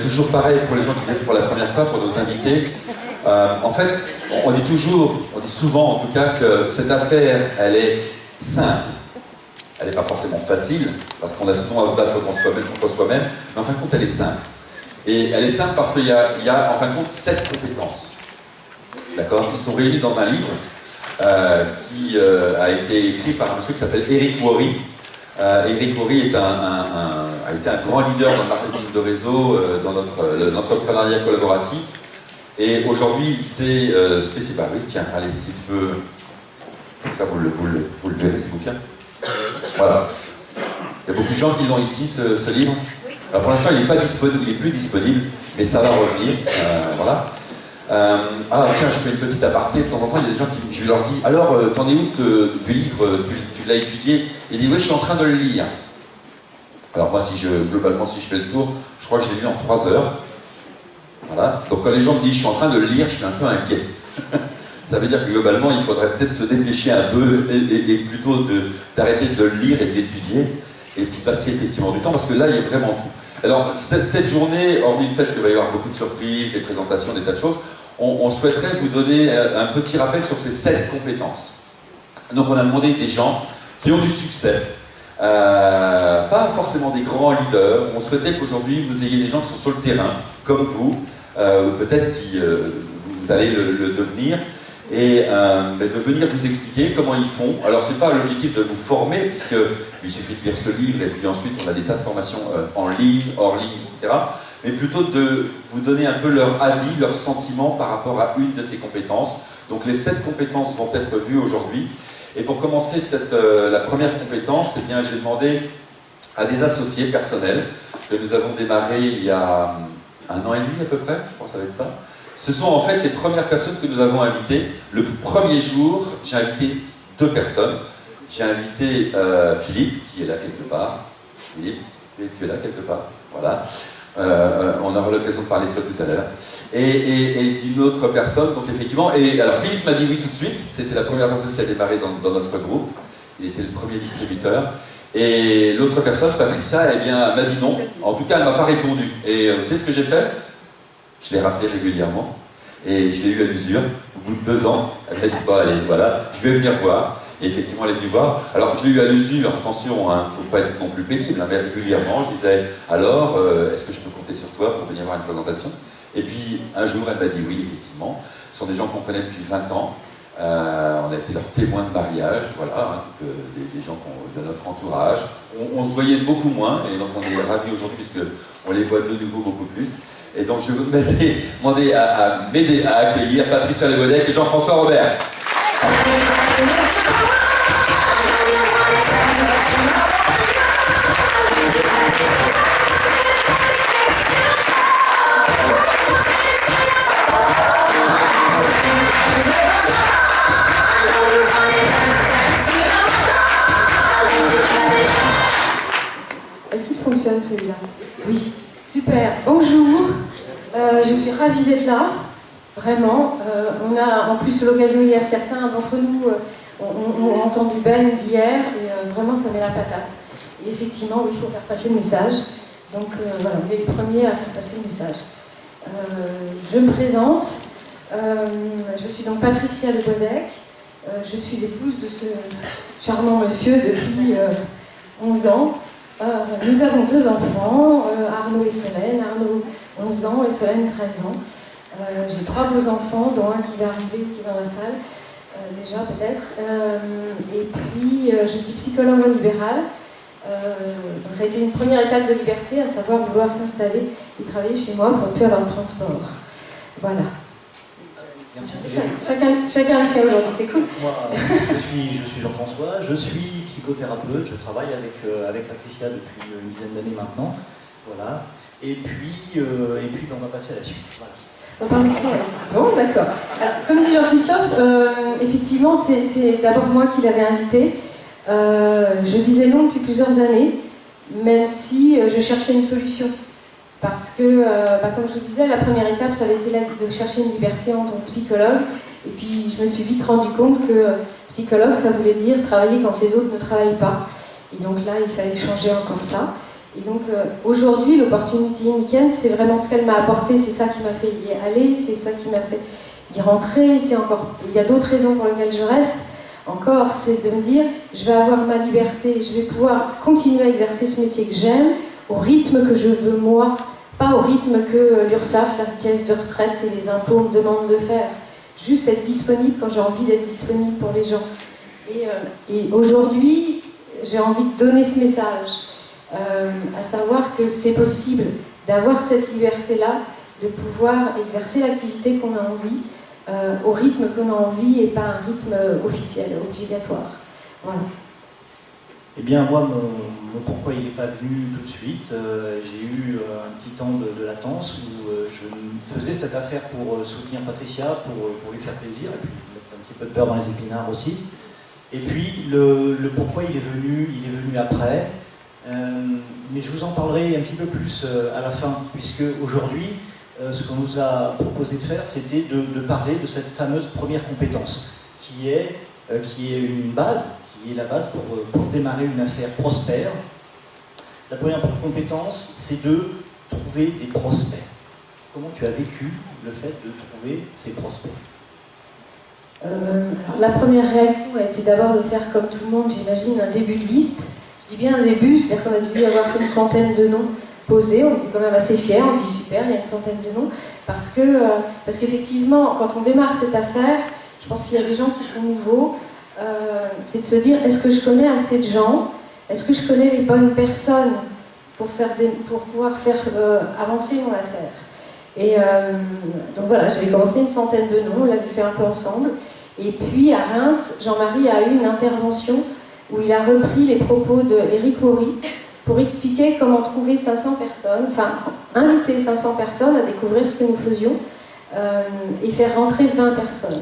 toujours pareil pour les gens qui viennent pour la première fois, pour nos invités. En fait, on dit souvent en tout cas que cette affaire, elle est simple. Elle n'est pas forcément facile, parce qu'on a souvent à se battre contre soi-même, mais en fin de compte, elle est simple. Et elle est simple parce qu'il y a en fin de compte 7 compétences, d'accord, qui sont réunies dans un livre qui a été écrit par un monsieur qui s'appelle Eric Worre. Eric Worre a été un grand leader dans le marketing de réseau, dans l'entrepreneuriat collaboratif. Et aujourd'hui, il s'est spécialisé. Bah oui, tiens, allez, si tu peux. Comme ça, vous le verrez, ce bouquin. Voilà. Il y a beaucoup de gens qui l'ont ici, ce livre. Alors pour l'instant, il n'est pas disponible, il n'est plus disponible, mais ça va revenir. Voilà. Ah tiens, je fais une petite aparté. De temps en temps, il y a des gens qui, je leur dis, alors, t'en es où du livre, tu l'as étudié? Il dit, oui, je suis en train de le lire. Alors moi, globalement, si je fais le tour, je crois que je l'ai lu en 3 heures. Voilà. Donc quand les gens me disent, je suis en train de le lire, je suis un peu inquiet. Ça veut dire que globalement, il faudrait peut-être se dépêcher un peu et plutôt d'arrêter de le lire et de l'étudier et d'y passer effectivement du temps, parce que là, il y a vraiment tout. Alors, cette journée, hormis le fait qu'il va y avoir beaucoup de surprises, des présentations, des tas de choses, on souhaiterait vous donner un petit rappel sur ces 7 compétences. Donc, on a demandé des gens qui ont du succès, pas forcément des grands leaders. On souhaitait qu'aujourd'hui, vous ayez des gens qui sont sur le terrain, comme vous, ou peut-être qui vous allez le devenir, et de venir vous expliquer comment ils font. Alors c'est pas l'objectif de vous former, puisqu'il suffit de lire ce livre, et puis ensuite on a des tas de formations en ligne, hors ligne, etc. Mais plutôt de vous donner un peu leur avis, leurs sentiments par rapport à une de ces compétences. Donc les 7 compétences vont être vues aujourd'hui. Et pour commencer la première compétence, eh bien, j'ai demandé à des associés personnels que nous avons démarré il y a 1 an et demi à peu près, je pense que ça va être ça. Ce sont en fait les premières personnes que nous avons invitées. Le premier jour, j'ai invité 2 personnes. J'ai invité Philippe, qui est là quelque part. Philippe, tu es là quelque part. Voilà. On aura l'occasion de parler de toi tout à l'heure. Et d'une autre personne, donc effectivement. Et alors Philippe m'a dit oui tout de suite. C'était la première personne qui a démarré dans notre groupe. Il était le premier distributeur. Et l'autre personne, Patricia, eh bien, m'a dit non. En tout cas, elle ne m'a pas répondu. Et vous savez ce que j'ai fait? Je l'ai rappelé régulièrement, et je l'ai eu à l'usure. Au bout de 2 ans, elle m'a dit, bon allez, voilà, je vais venir voir. Et effectivement, elle est venue voir. Alors, je l'ai eu à l'usure, attention, il ne faut pas être non plus pénible, mais régulièrement, je disais, alors, est-ce que je peux compter sur toi pour venir voir une présentation? Et puis, un jour, elle m'a dit oui, effectivement. Ce sont des gens qu'on connaît depuis 20 ans. On a été leurs témoins de mariage, voilà, des gens de notre entourage. On se voyait beaucoup moins, et donc on est ravis aujourd'hui, puisqu'on les voit de nouveau beaucoup plus. Et donc je vais vous demander à m'aider à accueillir Patricia Legodec et Jean-François Robert. Est-ce qu'il fonctionne celui-là? Oui. Super, bonjour, je suis ravie d'être là, vraiment. On a en plus l'occasion hier, certains d'entre nous ont entendu Ben hier, et vraiment ça met la patate. Et effectivement, il faut faire passer le message. Donc voilà, on est les premiers à faire passer le message. Je me présente, je suis donc Patricia Legodec, je suis l'épouse de ce charmant monsieur depuis 11 ans. Nous avons 2 enfants, Arnaud et Solène. Arnaud 11 ans et Solène 13 ans. J'ai 3 beaux enfants, dont un qui va arriver, qui est dans la salle, déjà peut-être. Et puis je suis psychologue en libéral. Donc ça a été une première étape de liberté, à savoir vouloir s'installer et travailler chez moi pour ne plus avoir de transport. Voilà. Merci. Chacun le sait aujourd'hui, c'est cool. Moi, je suis Jean-François, je suis psychothérapeute, je travaille avec Patricia depuis une dizaine d'années maintenant. Voilà. Et puis on va passer à la suite. Voilà. On parle ça. Bon, d'accord. Alors, comme dit Jean-Christophe, effectivement, c'est d'abord moi qui l'avais invité. Je disais non depuis plusieurs années, même si je cherchais une solution. Parce que, comme je vous disais, la première étape, ça avait été de chercher une liberté en tant que psychologue. Et puis, je me suis vite rendu compte que psychologue, ça voulait dire travailler quand les autres ne travaillent pas. Et donc là, il fallait changer encore ça. Et donc aujourd'hui, l'opportunité week-end, c'est vraiment ce qu'elle m'a apporté, c'est ça qui m'a fait y aller, c'est ça qui m'a fait y rentrer, il y a d'autres raisons pour lesquelles je reste. Encore, c'est de me dire, je vais avoir ma liberté, je vais pouvoir continuer à exercer ce métier que j'aime, au rythme que je veux moi, pas au rythme que l'URSSAF, la caisse de retraite et les impôts me demandent de faire. Juste être disponible quand j'ai envie d'être disponible pour les gens. Et aujourd'hui, j'ai envie de donner ce message, à savoir que c'est possible d'avoir cette liberté-là, de pouvoir exercer l'activité qu'on a envie, au rythme qu'on a envie et pas un rythme officiel, obligatoire. Voilà. Eh bien, moi, mon pourquoi il n'est pas venu tout de suite, j'ai eu un petit temps de latence où je faisais cette affaire pour soutenir Patricia, pour lui faire plaisir, et puis mettre un petit peu de beurre dans les épinards aussi. Et puis, le pourquoi il est venu après. Mais je vous en parlerai un petit peu plus à la fin, puisque aujourd'hui, ce qu'on nous a proposé de faire, c'était de parler de cette fameuse première compétence, qui est une base, qui est la base pour démarrer une affaire prospère. La première compétence, c'est de trouver des prospects. Comment tu as vécu le fait de trouver ces prospects ? Alors, la première réaction a été d'abord de faire comme tout le monde, j'imagine, un début de liste. Je dis bien un début, c'est-à-dire qu'on a dû avoir une centaine de noms posés, on était quand même assez fiers, on se dit super, il y a une centaine de noms, parce qu'effectivement, quand on démarre cette affaire, je pense qu'il y a des gens qui sont nouveaux, c'est de se dire, est-ce que je connais assez de gens ? Est-ce que je connais les bonnes personnes pour pouvoir faire avancer mon affaire ? Et donc voilà, j'avais commencé une centaine de noms, on l'avait fait un peu ensemble. Et puis à Reims, Jean-Marie a eu une intervention où il a repris les propos d'Éric Maury pour expliquer comment trouver 500 personnes, enfin inviter 500 personnes à découvrir ce que nous faisions et faire rentrer 20 personnes.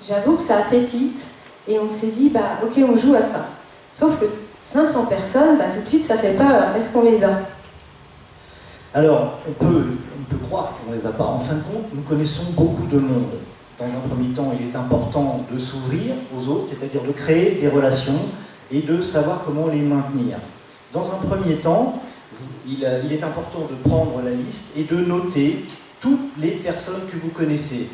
J'avoue que ça a fait tilt et on s'est dit, bah ok, on joue à ça. Sauf que 500 personnes, bah, tout de suite ça fait peur. Est-ce qu'on les a ? Alors, on peut croire qu'on ne les a pas. En fin de compte, nous connaissons beaucoup de monde. Dans un premier temps, il est important de s'ouvrir aux autres, c'est-à-dire de créer des relations et de savoir comment les maintenir. Dans un premier temps, il est important de prendre la liste et de noter toutes les personnes que vous connaissez.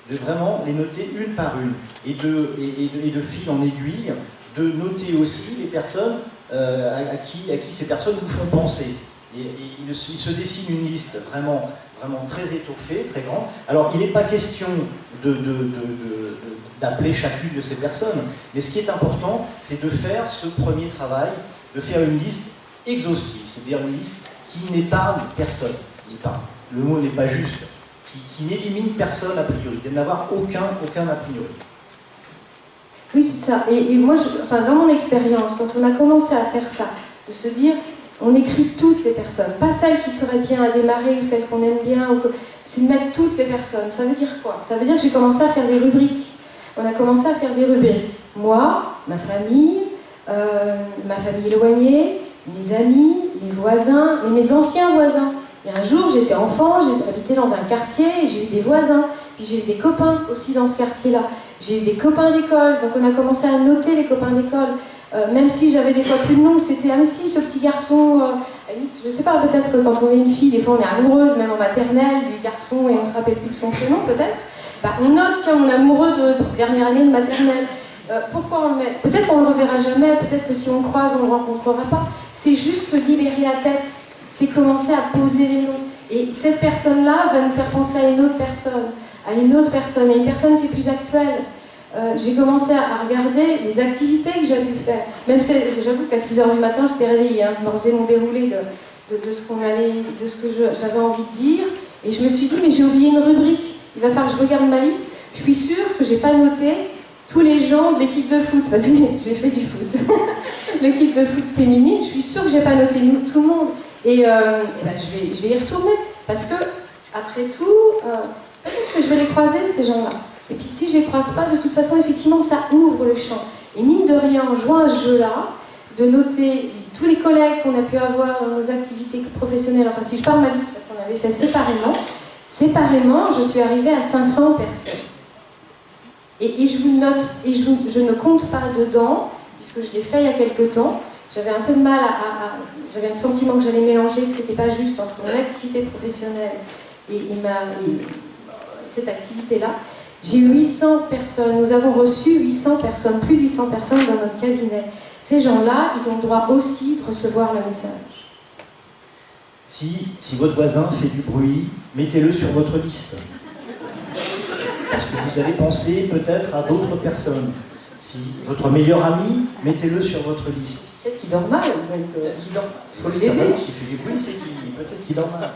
De vraiment les noter une par une. Et de fil en aiguille, de noter aussi les personnes à qui ces personnes vous font penser. Et il se dessine une liste vraiment très étoffée, très grande. Alors, il n'est pas question d'appeler chacune de ces personnes, mais ce qui est important, c'est de faire ce premier travail, de faire une liste exhaustive, c'est-à-dire une liste qui n'épargne personne. Le mot n'est pas juste, qui n'élimine personne a priori, de n'avoir aucun a priori. Oui, c'est ça. Et moi, dans mon expérience, quand on a commencé à faire ça, de se dire, on écrit toutes les personnes, pas celles qui seraient bien à démarrer ou celles qu'on aime bien, c'est de mettre toutes les personnes. Ça veut dire quoi ? Ça veut dire que j'ai commencé à faire des rubriques. On a commencé à faire des rubriques. Moi, ma famille éloignée, mes amis, mes voisins, et mes anciens voisins. Et un jour, j'étais enfant, j'habitais dans un quartier et j'ai eu des voisins. Puis j'ai eu des copains aussi dans ce quartier-là. J'ai eu des copains d'école, donc on a commencé à noter les copains d'école. Même si j'avais des fois plus de nom, c'était même si ce petit garçon, à la limite, je sais pas, peut-être que quand on est une fille, des fois on est amoureuse, même en maternelle, du garçon et on se rappelle plus de son prénom peut-être, bah, on note qu'on est amoureux de dernière année de maternelle. Pourquoi on le met ? Peut-être qu'on le reverra jamais, peut-être que si on croise, on le rencontrera pas. C'est juste se libérer la tête, c'est commencer à poser les noms. Et cette personne-là va nous faire penser à une autre personne, et une personne qui est plus actuelle. J'ai commencé à regarder les activités que j'avais pu faire. Même si j'avoue qu'à 6h du matin, j'étais réveillée. Je me faisais mon déroulé de ce que j'avais envie de dire. Et je me suis dit, mais j'ai oublié une rubrique. Il va falloir que je regarde ma liste. Je suis sûre que j'ai pas noté tous les gens de l'équipe de foot, parce que j'ai fait du foot. L'équipe de foot féminine, je suis sûre que j'ai pas noté tout le monde. Et ben, je vais y retourner. Parce que, après tout, peut-être que je vais les croiser, ces gens-là. Et puis si je ne les croise pas, de toute façon, effectivement, ça ouvre le champ. Et mine de rien, en jouant à ce jeu-là, de noter tous les collègues qu'on a pu avoir dans nos activités professionnelles, enfin si je parle de ma liste, parce qu'on avait fait séparément, je suis arrivée à 500 personnes. Et je vous note, et je ne compte pas dedans, puisque je l'ai fait il y a quelque temps, j'avais un peu de mal j'avais le sentiment que j'allais mélanger, que c'était pas juste entre mon activité professionnelle et cette activité-là. J'ai eu 800 personnes, nous avons reçu 800 personnes, plus de 800 personnes dans notre cabinet. Ces gens-là, ils ont le droit aussi de recevoir le message. Si votre voisin fait du bruit, mettez-le sur votre liste. Parce que vous allez penser peut-être à d'autres personnes. Si votre meilleur ami, mettez-le sur votre liste. Peut-être qu'il dort mal. Peut-être qu'il dort mal. Il faut les savoir, s'il fait du bruit, c'est qu'il peut-être qu'il dort mal.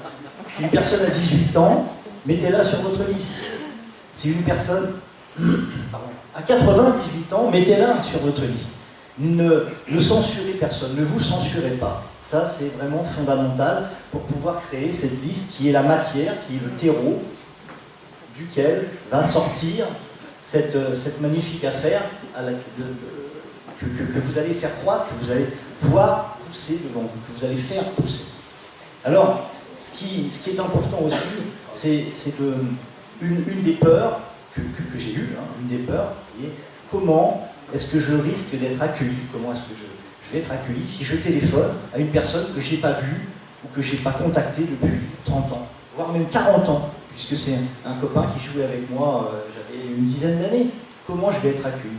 Si une personne a 18 ans, mettez-la sur votre liste. Si une personne à 98 ans, mettez-la sur votre liste. Ne censurez personne, ne vous censurez pas. Ça, c'est vraiment fondamental pour pouvoir créer cette liste qui est la matière, qui est le terreau duquel va sortir cette magnifique affaire que vous allez faire croître, que vous allez voir pousser devant vous, que vous allez faire pousser. Alors, ce qui est important aussi, c'est une des peurs que j'ai eues, une des peurs qui est comment est-ce que je risque d'être accueilli, comment est-ce que je vais être accueilli si je téléphone à une personne que je n'ai pas vue ou que je n'ai pas contactée depuis 30 ans, voire même 40 ans, puisque c'est un copain qui jouait avec moi, j'avais une dizaine d'années. Comment je vais être accueilli?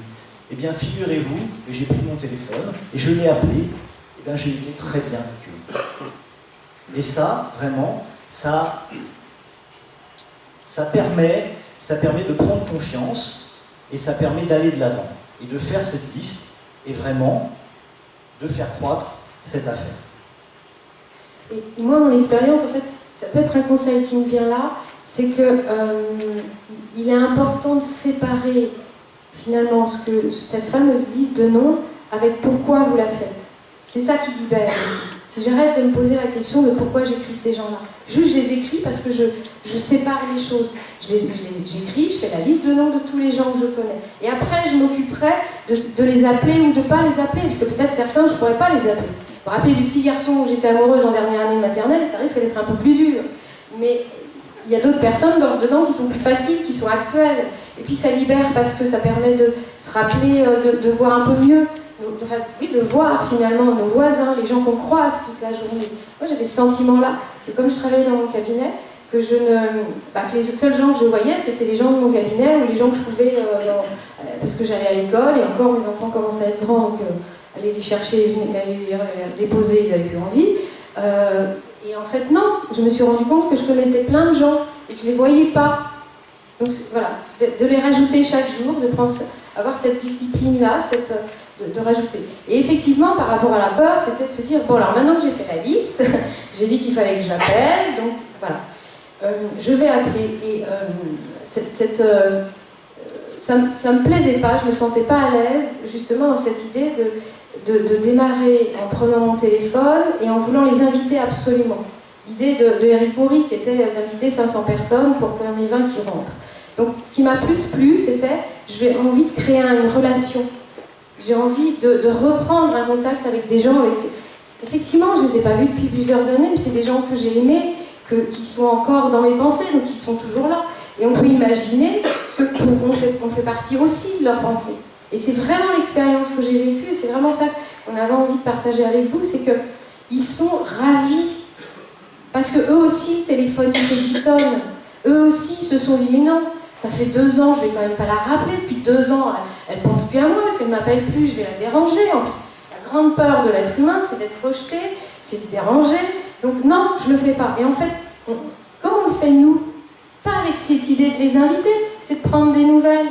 Eh bien, figurez-vous que j'ai pris mon téléphone et je l'ai appelé, et bien j'ai été très bien accueilli. Et ça, vraiment, ça permet de prendre confiance et ça permet d'aller de l'avant et de faire cette liste et vraiment de faire croître cette affaire. Et moi, mon expérience, en fait, ça peut être un conseil qui me vient là, c'est que il est important de séparer finalement cette fameuse liste de noms avec pourquoi vous la faites. C'est ça qui libère. Si j'arrête de me poser la question de pourquoi j'écris ces gens-là. Juste, je les écris parce que je sépare les choses. J'écris, je fais la liste de noms de tous les gens que je connais. Et après, je m'occuperai de les appeler ou de ne pas les appeler, parce que peut-être certains, je ne pourrais pas les appeler. Me rappeler du petit garçon où j'étais amoureuse en dernière année de maternelle, ça risque d'être un peu plus dur. Mais il y a d'autres personnes dedans qui sont plus faciles, qui sont actuelles. Et puis ça libère parce que ça permet de se rappeler, de voir un peu mieux. De voir finalement nos voisins, les gens qu'on croise toute la journée. Moi j'avais ce sentiment-là, que comme je travaillais dans mon cabinet, que les seuls gens que je voyais, c'était les gens de mon cabinet ou les gens que je pouvais, parce que j'allais à l'école, et encore mes enfants commençaient à être grands, donc aller les chercher, aller les déposer, ils n'avaient plus envie. Et en fait non, je me suis rendu compte que je connaissais plein de gens et que je ne les voyais pas. Donc voilà, de les rajouter chaque jour, avoir cette discipline-là, de rajouter. Et effectivement, par rapport à la peur, c'était de se dire, bon alors maintenant que j'ai fait la liste, j'ai dit qu'il fallait que j'appelle, donc voilà. Je vais appeler. Et ça me plaisait pas, je me sentais pas à l'aise, justement, dans cette idée de démarrer en prenant mon téléphone et en voulant les inviter absolument. L'idée de Eric Maury, qui était d'inviter 500 personnes pour qu'il y en ait 20 qui rentrent. Donc, ce qui m'a plus plu, c'était, j'ai envie de créer une relation. J'ai envie de reprendre un contact avec des gens. Effectivement, je ne les ai pas vus depuis plusieurs années, mais c'est des gens que j'ai aimés, qui sont encore dans mes pensées, donc qui sont toujours là. Et on peut imaginer qu'on fait partie aussi de leurs pensées. Et c'est vraiment l'expérience que j'ai vécue, c'est vraiment ça qu'on avait envie de partager avec vous, c'est qu'ils sont ravis. Parce qu'eux aussi, le téléphone, il fait 10 tonnes. Eux aussi se sont dit, mais non, ça fait 2 ans, je ne vais quand même pas la rappeler. Depuis 2 ans, elle ne pense plus à moi, parce qu'elle ne m'appelle plus, je vais la déranger. En plus, la grande peur de l'être humain, c'est d'être rejeté, c'est de déranger. Donc non, je ne le fais pas. Et en fait, comment on le fait nous? Pas avec cette idée de les inviter, c'est de prendre des nouvelles.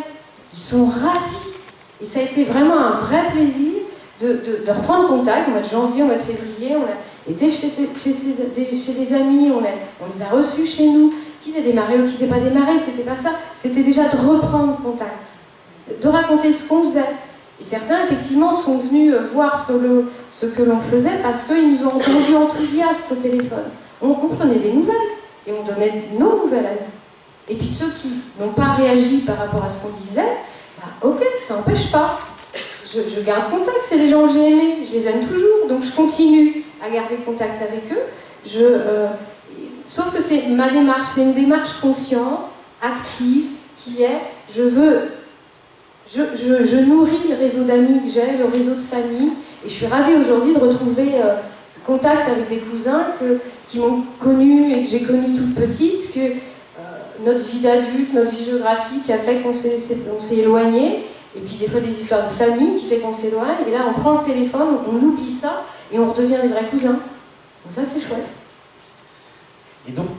Ils sont ravis. Et ça a été vraiment un vrai plaisir de reprendre contact. Au mois de janvier, au mois de février, on a été chez des amis, on les a reçus chez nous. Qu'ils aient démarré ou qu'ils n'aient pas démarré, c'était pas ça. C'était déjà de reprendre contact, de raconter ce qu'on faisait. Et certains, effectivement, sont venus voir ce que l'on faisait parce qu'ils nous ont entendus enthousiastes au téléphone. On prenait des nouvelles et on donnait nos nouvelles à nous. Et puis ceux qui n'ont pas réagi par rapport à ce qu'on disait, ok, ça n'empêche pas. Je garde contact, c'est les gens que j'ai aimés, je les aime toujours, donc je continue à garder contact avec eux. Sauf que c'est ma démarche, c'est une démarche consciente, active, qui est, je nourris le réseau d'amis que j'ai, le réseau de famille, Et je suis ravie aujourd'hui de retrouver contact avec des cousins qui m'ont connue et que j'ai connue toute petite, que notre vie d'adulte, notre vie géographique a fait qu'on s'est éloigné, et puis des fois des histoires de famille qui fait qu'on s'éloigne, et là on prend le téléphone, on oublie ça, et on redevient des vrais cousins. Donc ça c'est chouette. Et donc,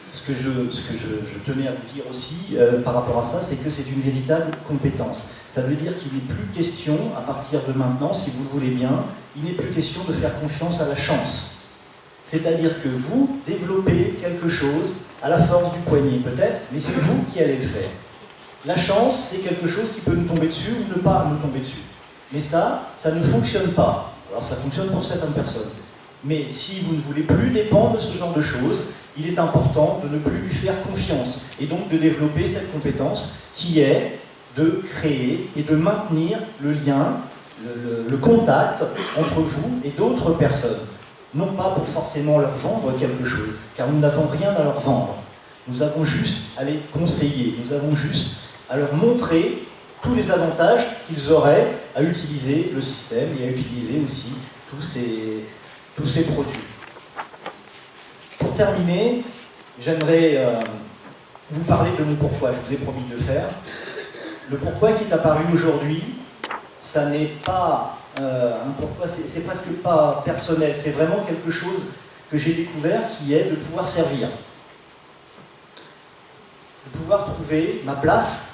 ce que je tenais à vous dire aussi par rapport à ça, c'est que c'est une véritable compétence. Ça veut dire qu'il n'est plus question, à partir de maintenant, si vous le voulez bien, il n'est plus question de faire confiance à la chance. C'est-à-dire que vous développez quelque chose à la force du poignet peut-être, mais c'est vous qui allez le faire. La chance, c'est quelque chose qui peut nous tomber dessus ou ne pas nous tomber dessus. Mais ça ne fonctionne pas. Alors ça fonctionne pour certaines personnes. Mais si vous ne voulez plus dépendre de ce genre de choses, il est important de ne plus lui faire confiance et donc de développer cette compétence qui est de créer et de maintenir le lien, le contact entre vous et d'autres personnes. Non pas pour forcément leur vendre quelque chose, car nous n'avons rien à leur vendre. Nous avons juste à les conseiller, nous avons juste à leur montrer tous les avantages qu'ils auraient à utiliser le système et à utiliser aussi tous ces produits. Pour terminer, j'aimerais vous parler de mon pourquoi. Je vous ai promis de le faire. Le pourquoi qui est apparu aujourd'hui, ça n'est pas un pourquoi, c'est presque pas personnel, c'est vraiment quelque chose que j'ai découvert qui est de pouvoir servir. De pouvoir trouver ma place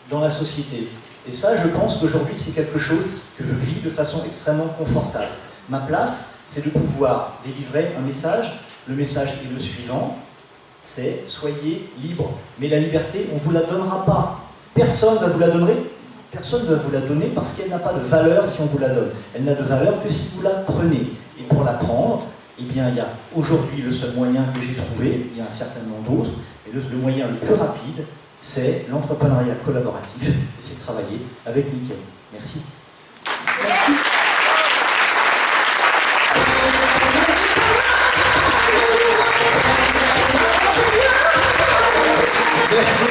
dans la société. Et ça, je pense qu'aujourd'hui, c'est quelque chose que je vis de façon extrêmement confortable. Ma place, c'est de pouvoir délivrer un message. Le message est le suivant, c'est « Soyez libres ». Mais la liberté, on ne vous la donnera pas. Personne ne va vous la donner. Personne ne va vous la donner parce qu'elle n'a pas de valeur si on vous la donne. Elle n'a de valeur que si vous la prenez. Et pour la prendre, eh bien, il y a aujourd'hui le seul moyen que j'ai trouvé, il y en a certainement d'autres, et le moyen le plus rapide, c'est l'entrepreneuriat collaboratif, et c'est de travailler avec Nickel. Merci. Merci. Merci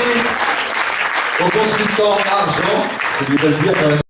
aux consultants argent, je voudrais le dire quand même.